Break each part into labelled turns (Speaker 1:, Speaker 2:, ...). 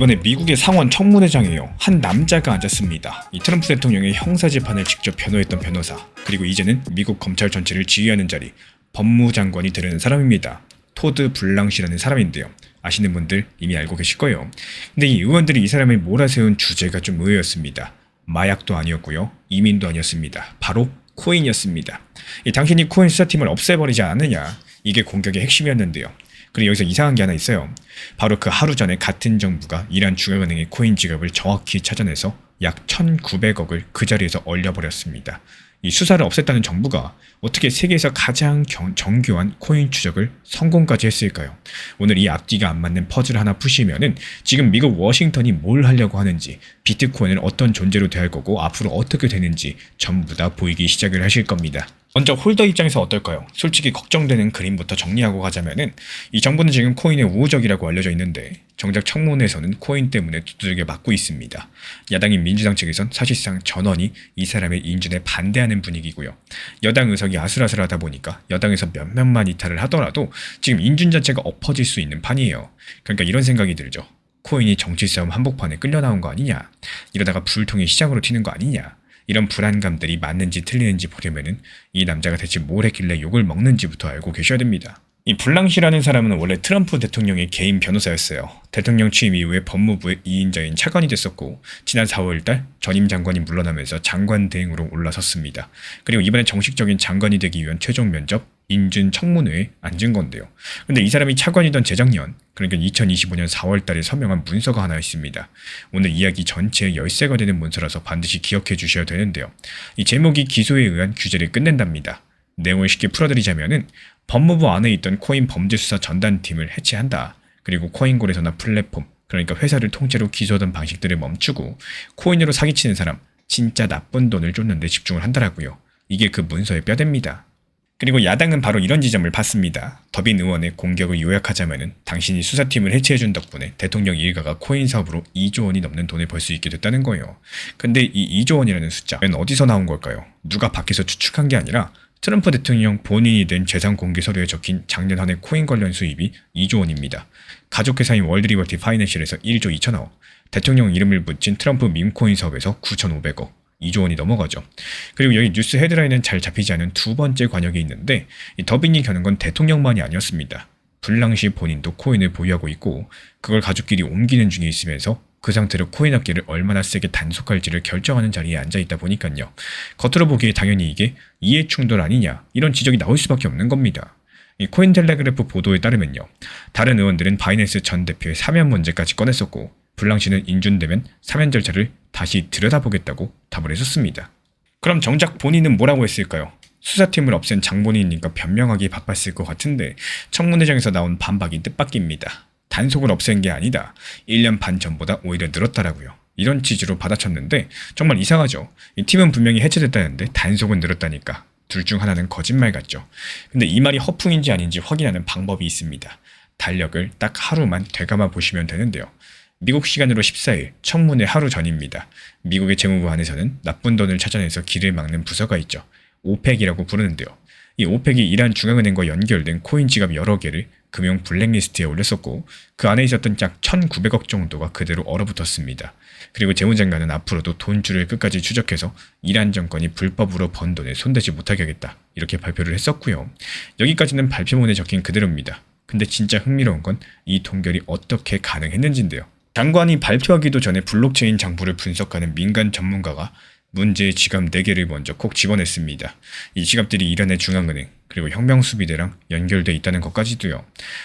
Speaker 1: 이번에 미국의 상원 청문회장에요. 한 남자가 앉았습니다. 이 트럼프 대통령의 형사재판을 직접 변호했던 변호사, 그리고 이제는 미국 검찰 전체를 지휘하는 자리, 법무장관이 되려는 사람입니다. 토드 블랑시라는 사람인데요. 아시는 분들 이미 알고 계실 거예요. 근데 이 의원들이 이 사람을 몰아세운 주제가 좀 의외였습니다. 마약도 아니었고요. 이민도 아니었습니다. 바로 코인이었습니다. 당신이 코인 수사팀을 없애버리지 않느냐, 이게 공격의 핵심이었는데요. 그리고 여기서 이상한 게 하나 있어요. 바로 그 하루 전에 같은 정부가 이란 중앙은행의 코인 지갑을 정확히 찾아내서 약 1,900억을 그 자리에서 얼려버렸습니다. 이 수사를 없앴다는 정부가 어떻게 세계에서 가장 정교한 코인 추적을 성공까지 했을까요? 오늘 이 앞뒤가 안 맞는 퍼즐 하나 푸시면은 지금 미국 워싱턴이 뭘 하려고 하는지, 비트코인을 어떤 존재로 대할 거고 앞으로 어떻게 되는지 전부 다 보이기 시작을 하실 겁니다. 먼저 홀더 입장에서 어떨까요? 솔직히 걱정되는 그림부터 정리하고 가자면은 이 정부는 지금 코인의 우호적이라고 알려져 있는데 정작 청문회에서는 코인 때문에 두들겨 맞고 있습니다. 야당인 민주당 측에선 사실상 전원이 이 사람의 인준에 반대하는 분위기고요. 여당 의석이 아슬아슬하다 보니까 여당에서 몇몇만 이탈을 하더라도 지금 인준 자체가 엎어질 수 있는 판이에요. 그러니까 이런 생각이 들죠. 코인이 정치싸움 한복판에 끌려 나온 거 아니냐? 이러다가 불통의 시작으로 튀는 거 아니냐? 이런 불안감들이 맞는지 틀리는지 보려면은 이 남자가 대체 뭘 했길래 욕을 먹는지부터 알고 계셔야 됩니다. 이 블랑시라는 사람은 원래 트럼프 대통령의 개인 변호사였어요. 대통령 취임 이후에 법무부의 2인자인 차관이 됐었고 지난 4월달 전임 장관이 물러나면서 장관 대행으로 올라섰습니다. 그리고 이번에 정식적인 장관이 되기 위한 최종 면접 인준 청문회에 앉은 건데요. 근데 이 사람이 차관이던 재작년, 그러니까 2025년 4월달에 서명한 문서가 하나 있습니다. 오늘 이야기 전체의 열쇠가 되는 문서라서 반드시 기억해 주셔야 되는데요. 이 제목이 기소에 의한 규제를 끝낸답니다. 내용을 쉽게 풀어드리자면은 법무부 안에 있던 코인 범죄수사 전단팀을 해체한다. 그리고 코인 거래소나 플랫폼, 그러니까 회사를 통째로 기소하던 방식들을 멈추고 코인으로 사기치는 사람, 진짜 나쁜 돈을 쫓는 데 집중을 한다라고요. 이게 그 문서의 뼈대입니다. 그리고 야당은 바로 이런 지점을 봤습니다. 더빈 의원의 공격을 요약하자면은 당신이 수사팀을 해체해준 덕분에 대통령 일가가 코인 사업으로 2조 원이 넘는 돈을 벌 수 있게 됐다는 거예요. 근데 이 2조 원이라는 숫자는 어디서 나온 걸까요? 누가 밖에서 추측한 게 아니라 트럼프 대통령 본인이 낸 재산 공개 서류에 적힌 작년 한 해 코인 관련 수입이 2조 원입니다. 가족회사인 월드리버티 파이낸셜에서 1조 2천억, 대통령 이름을 붙인 트럼프 밈코인 사업에서 9,500억, 2조 원이 넘어가죠. 그리고 여기 뉴스 헤드라인은 잘 잡히지 않은 두 번째 관역이 있는데 이 더빈이 겨눈 건 대통령만이 아니었습니다. 블랑시 본인도 코인을 보유하고 있고 그걸 가족끼리 옮기는 중에 있으면서 그 상태로 코인 업계를 얼마나 세게 단속할지를 결정하는 자리에 앉아있다 보니까요. 겉으로 보기에 당연히 이게 이해충돌 아니냐, 이런 지적이 나올 수밖에 없는 겁니다. 이 코인텔레그래프 보도에 따르면요. 다른 의원들은 바이낸스 전 대표의 사면 문제까지 꺼냈었고 블랑시는 인준되면 사면 절차를 다시 들여다보겠다고 답을 했었습니다. 그럼 정작 본인은 뭐라고 했을까요? 수사팀을 없앤 장본인이니까 변명하기 바빴을 것 같은데 청문회장에서 나온 반박이 뜻밖입니다. 단속을 없앤 게 아니다. 1년 반 전보다 오히려 늘었다라고요. 이런 취지로 받아쳤는데 정말 이상하죠. 이 팀은 분명히 해체됐다는데 단속은 늘었다니까. 둘 중 하나는 거짓말 같죠. 근데 이 말이 허풍인지 아닌지 확인하는 방법이 있습니다. 달력을 딱 하루만 되감아 보시면 되는데요. 미국 시간으로 14일 청문회 하루 전입니다. 미국의 재무부 안에서는 나쁜 돈을 찾아내서 길을 막는 부서가 있죠. 오펙이라고 부르는데요. 이 오펙이 이란 중앙은행과 연결된 코인 지갑 여러 개를 금융 블랙리스트에 올렸었고 그 안에 있었던 약 1,900억 정도가 그대로 얼어붙었습니다. 그리고 재무장관은 앞으로도 돈줄을 끝까지 추적해서 이란 정권이 불법으로 번 돈에 손대지 못하게 하겠다, 이렇게 발표를 했었고요. 여기까지는 발표문에 적힌 그대로입니다. 근데 진짜 흥미로운 건 이 통결이 어떻게 가능했는지인데요. 장관이 발표하기도 전에 블록체인 장부를 분석하는 민간 전문가가 문제의 지갑 4개를 먼저 콕 집어냈습니다. 이 지갑들이 이란의 중앙은행 그리고 혁명수비대랑 연결돼 있다는 것까지도요.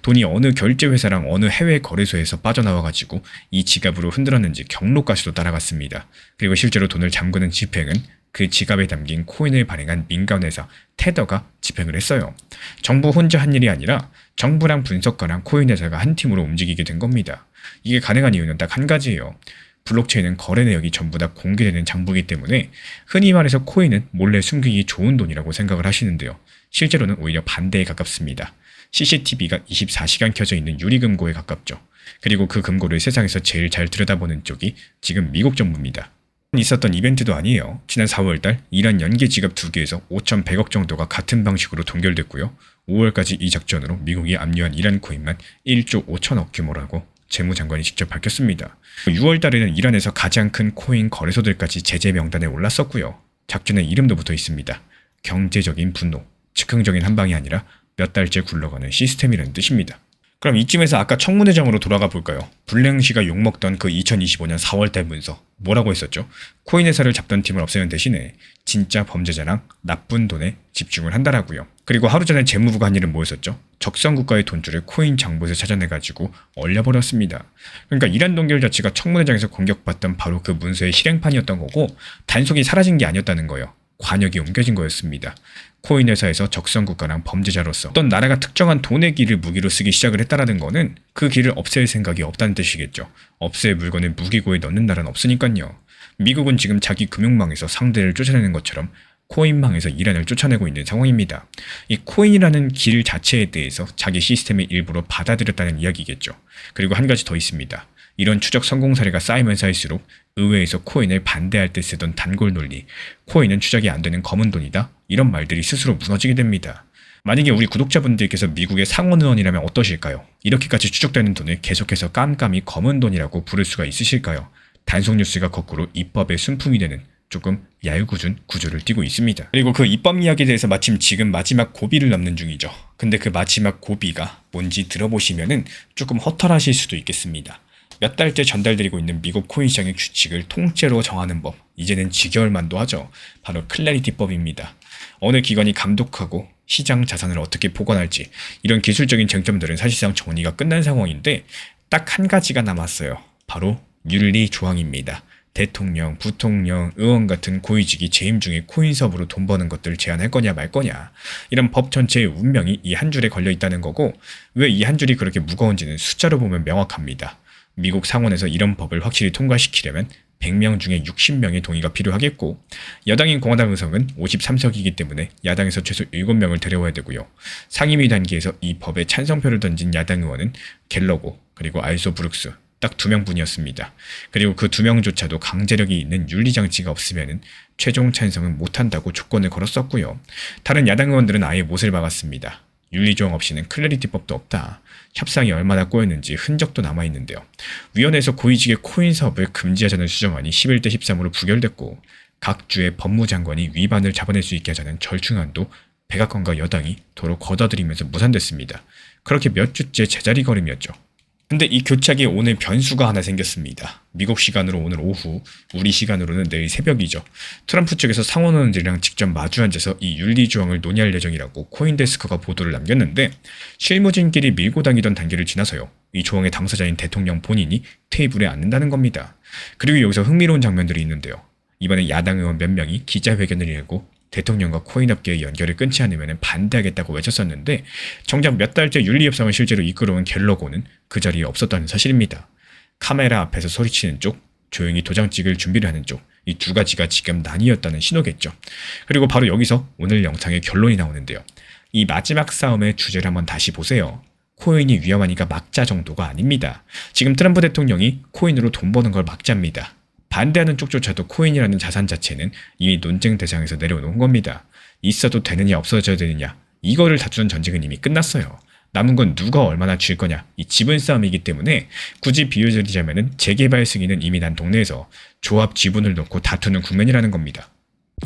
Speaker 1: 돈이 어느 결제회사랑 어느 해외 거래소에서 빠져나와가지고 이 지갑으로 흔들었는지 경로까지도 따라갔습니다. 그리고 실제로 돈을 잠그는 집행은 그 지갑에 담긴 코인을 발행한 민간회사 테더가 집행을 했어요. 정부 혼자 한 일이 아니라 정부랑 분석가랑 코인회사가 한 팀으로 움직이게 된 겁니다. 이게 가능한 이유는 딱 한 가지예요. 블록체인은 거래 내역이 전부 다 공개되는 장부이기 때문에 흔히 말해서 코인은 몰래 숨기기 좋은 돈이라고 생각을 하시는데요. 실제로는 오히려 반대에 가깝습니다. CCTV가 24시간 켜져 있는 유리금고에 가깝죠. 그리고 그 금고를 세상에서 제일 잘 들여다보는 쪽이 지금 미국 정부입니다. 있었던 이벤트도 아니에요. 지난 4월달 이란 연계 지갑 2개에서 5,100억 정도가 같은 방식으로 동결됐고요. 5월까지 이 작전으로 미국이 압류한 이란 코인만 1조 5천억 규모라고 재무장관이 직접 밝혔습니다. 6월 달에는 이란에서 가장 큰 코인 거래소들까지 제재 명단에 올랐었고요. 작전에 이름도 붙어 있습니다. 경제적인 분노, 즉흥적인 한방이 아니라 몇 달째 굴러가는 시스템이라는 뜻입니다. 그럼 이쯤에서 아까 청문회장으로 돌아가 볼까요? 블랭시가 욕먹던 그 2025년 4월달 문서 뭐라고 했었죠? 코인 회사를 잡던 팀을 없애는 대신에 진짜 범죄자랑 나쁜 돈에 집중을 한다라고요. 그리고 하루 전에 재무부가 한 일은 뭐였었죠? 적성국가의 돈줄을 코인 정보에서 찾아내가지고 얼려버렸습니다. 그러니까 이란 동결 자체가 청문회장에서 공격받던 바로 그 문서의 실행판이었던 거고 단속이 사라진 게 아니었다는 거예요. 관역이 옮겨진 거였습니다. 코인 회사에서 적성국가랑 범죄자로서 어떤 나라가 특정한 돈의 길을 무기로 쓰기 시작을 했다라는 거는 그 길을 없앨 생각이 없다는 뜻이겠죠. 없앨 물건을 무기고에 넣는 나라는 없으니까요. 미국은 지금 자기 금융망에서 상대를 쫓아내는 것처럼 코인망에서 이란을 쫓아내고 있는 상황입니다. 이 코인이라는 길 자체에 대해서 자기 시스템의 일부로 받아들였다는 이야기겠죠. 그리고 한 가지 더 있습니다. 이런 추적 성공 사례가 쌓이면 쌓일수록 의회에서 코인을 반대할 때 쓰던 단골 논리, 코인은 추적이 안 되는 검은 돈이다, 이런 말들이 스스로 무너지게 됩니다. 만약에 우리 구독자분들께서 미국의 상원 의원이라면 어떠실까요? 이렇게까지 추적되는 돈을 계속해서 깜깜이 검은 돈이라고 부를 수가 있으실까요? 단속 뉴스가 거꾸로 입법의 순풍이 되는 조금 얄궂은 구조를 띠고 있습니다. 그리고 그 입법 이야기에 대해서 마침 지금 마지막 고비를 넘는 중이죠. 근데 그 마지막 고비가 뭔지 들어보시면은 조금 허탈하실 수도 있겠습니다. 몇 달째 전달드리고 있는 미국 코인 시장의 규칙을 통째로 정하는 법, 이제는 지겨울만도 하죠. 바로 클래리티법입니다. 어느 기관이 감독하고 시장 자산을 어떻게 보관할지, 이런 기술적인 쟁점들은 사실상 정리가 끝난 상황인데 딱 한 가지가 남았어요. 바로 윤리 조항입니다. 대통령, 부통령, 의원 같은 고위직이 재임 중에 코인 사업으로 돈 버는 것들을 제한할 거냐 말 거냐, 이런 법 전체의 운명이 이 한 줄에 걸려 있다는 거고, 왜 이 한 줄이 그렇게 무거운지는 숫자로 보면 명확합니다. 미국 상원에서 이런 법을 확실히 통과시키려면 100명 중에 60명의 동의가 필요하겠고, 여당인 공화당 의석은 53석이기 때문에 야당에서 최소 7명을 데려와야 되고요. 상임위 단계에서 이 법에 찬성표를 던진 야당 의원은 갤러고 그리고 알소 브룩스 딱 2명뿐이었습니다. 그리고 그 2명조차도 강제력이 있는 윤리장치가 없으면 최종 찬성은 못한다고 조건을 걸었었고요. 다른 야당 의원들은 아예 못을 박았습니다. 윤리조항 없이는 클래리티법도 없다. 협상이 얼마나 꼬였는지 흔적도 남아있는데요. 위원회에서 고위직의 코인 사업을 금지하자는 수정안이 11대 13으로 부결됐고, 각 주의 법무장관이 위반을 잡아낼 수 있게 하자는 절충안도 백악관과 여당이 도로 걷어들이면서 무산됐습니다. 그렇게 몇 주째 제자리 걸음이었죠. 근데 이 교착에 오늘 변수가 하나 생겼습니다. 미국 시간으로 오늘 오후, 우리 시간으로는 내일 새벽이죠. 트럼프 측에서 상원의원들이랑 직접 마주 앉아서 이 윤리조항을 논의할 예정이라고 코인데스크가 보도를 남겼는데, 실무진끼리 밀고 당기던 단계를 지나서요, 이 조항의 당사자인 대통령 본인이 테이블에 앉는다는 겁니다. 그리고 여기서 흥미로운 장면들이 있는데요. 이번에 야당 의원 몇 명이 기자회견을 열고 대통령과 코인업계의 연결을 끊지 않으면 반대하겠다고 외쳤었는데, 정작 몇 달째 윤리협상을 실제로 이끌어온 갤러고는 그 자리에 없었다는 사실입니다. 카메라 앞에서 소리치는 쪽, 조용히 도장 찍을 준비를 하는 쪽, 이 두 가지가 지금 난이었다는 신호겠죠. 그리고 바로 여기서 오늘 영상의 결론이 나오는데요. 이 마지막 싸움의 주제를 한번 다시 보세요. 코인이 위험하니까 막자 정도가 아닙니다. 지금 트럼프 대통령이 코인으로 돈 버는 걸 막자입니다. 반대하는 쪽조차도 코인이라는 자산 자체는 이미 논쟁 대상에서 내려놓은 겁니다. 있어도 되느냐 없어져야 되느냐, 이거를 다투는 전쟁은 이미 끝났어요. 남은 건 누가 얼마나 줄 거냐, 이 지분 싸움이기 때문에 굳이 비유를 드리자면 재개발 승인은 이미 난 동네에서 조합 지분을 놓고 다투는 국면이라는 겁니다.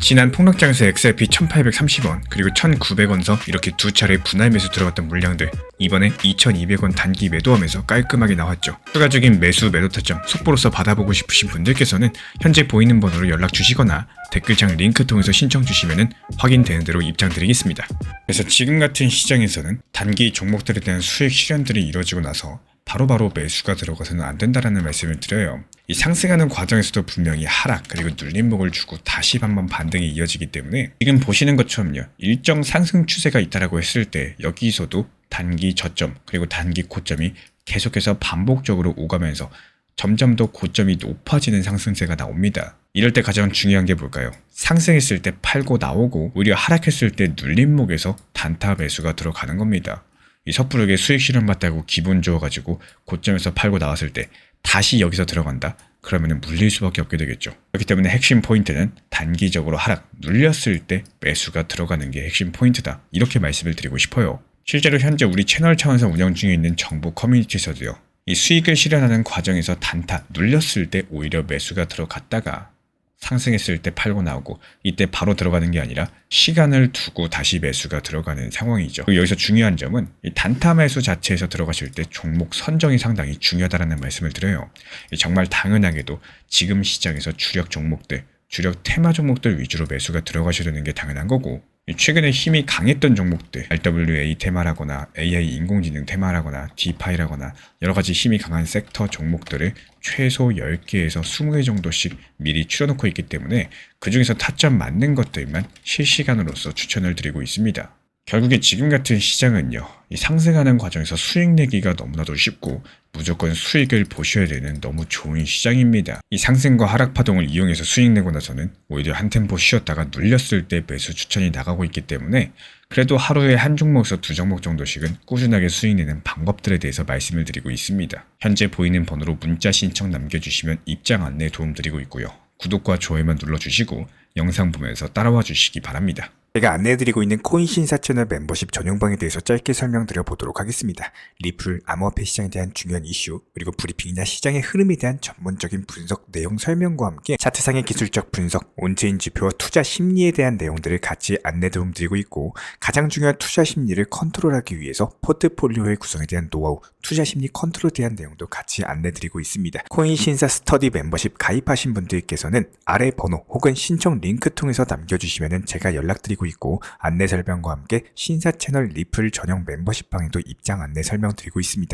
Speaker 1: 지난 폭락장에서 XRP 1830원 그리고 1900원서 이렇게 두 차례 분할 매수 들어갔던 물량들, 이번에 2200원 단기 매도하면서 깔끔하게 나왔죠. 추가적인 매수 매도 타점 속보로서 받아보고 싶으신 분들께서는 현재 보이는 번호로 연락 주시거나 댓글창 링크 통해서 신청 주시면 확인되는 대로 입장 드리겠습니다. 그래서 지금 같은 시장에서는 단기 종목들에 대한 수익 실현들이 이루어지고 나서 바로바로 매수가 들어가서는 안 된다라는 말씀을 드려요. 이 상승하는 과정에서도 분명히 하락 그리고 눌림목을 주고 다시 한번 반등이 이어지기 때문에 지금 보시는 것처럼요, 일정 상승 추세가 있다라고 했을 때 여기서도 단기 저점 그리고 단기 고점이 계속해서 반복적으로 오가면서 점점 더 고점이 높아지는 상승세가 나옵니다. 이럴 때 가장 중요한 게 뭘까요? 상승했을 때 팔고 나오고 오히려 하락했을 때 눌림목에서 단타 매수가 들어가는 겁니다. 이 섣부르게 수익 실현 받다고 기분 좋아가지고 고점에서 팔고 나왔을 때 다시 여기서 들어간다? 그러면 물릴 수밖에 없게 되겠죠. 그렇기 때문에 핵심 포인트는 단기적으로 하락, 눌렸을 때 매수가 들어가는 게 핵심 포인트다, 이렇게 말씀을 드리고 싶어요. 실제로 현재 우리 채널 차원에서 운영 중에 있는 정보 커뮤니티에서도요, 이 수익을 실현하는 과정에서 단타 눌렸을 때 오히려 매수가 들어갔다가 상승했을 때 팔고 나오고 이때 바로 들어가는 게 아니라 시간을 두고 다시 매수가 들어가는 상황이죠. 그리고 여기서 중요한 점은 이 단타 매수 자체에서 들어가실 때 종목 선정이 상당히 중요하다는 말씀을 드려요. 정말 당연하게도 지금 시장에서 주력 종목들, 주력 테마 종목들 위주로 매수가 들어가셔야 되는 게 당연한 거고, 최근에 힘이 강했던 종목들, RWA 테마라거나 AI 인공지능 테마라거나 디파이라거나 여러가지 힘이 강한 섹터 종목들을 최소 10개에서 20개 정도씩 미리 추려놓고 있기 때문에 그 중에서 타점 맞는 것들만 실시간으로서 추천을 드리고 있습니다. 결국에 지금 같은 시장은요, 이 상승하는 과정에서 수익 내기가 너무나도 쉽고 무조건 수익을 보셔야 되는 너무 좋은 시장입니다. 이 상승과 하락 파동을 이용해서 수익 내고 나서는 오히려 한 템포 쉬었다가 눌렸을 때 매수 추천이 나가고 있기 때문에 그래도 하루에 한 종목에서 두 종목 정도씩은 꾸준하게 수익 내는 방법들에 대해서 말씀을 드리고 있습니다. 현재 보이는 번호로 문자 신청 남겨주시면 입장 안내 도움드리고 있고요. 구독과 좋아요만 눌러주시고 영상 보면서 따라와 주시기 바랍니다.
Speaker 2: 제가 안내해드리고 있는 코인 신사 채널 멤버십 전용방에 대해서 짧게 설명드려 보도록 하겠습니다. 리플, 암호화폐 시장에 대한 중요한 이슈, 그리고 브리핑이나 시장의 흐름에 대한 전문적인 분석 내용 설명과 함께 차트상의 기술적 분석, 온체인 지표와 투자 심리에 대한 내용들을 같이 안내 도움드리고 있고, 가장 중요한 투자 심리를 컨트롤하기 위해서 포트폴리오의 구성에 대한 노하우, 투자 심리 컨트롤에 대한 내용도 같이 안내드리고 있습니다. 코인 신사 스터디 멤버십 가입하신 분들께서는 아래 번호 혹은 신청 링크 통해서 남겨주시면 제가 연락드리고 있고, 안내 설명과 함께 신사 채널 리플 전용 멤버십 방에도 입장 안내 설명드리고 있습니다.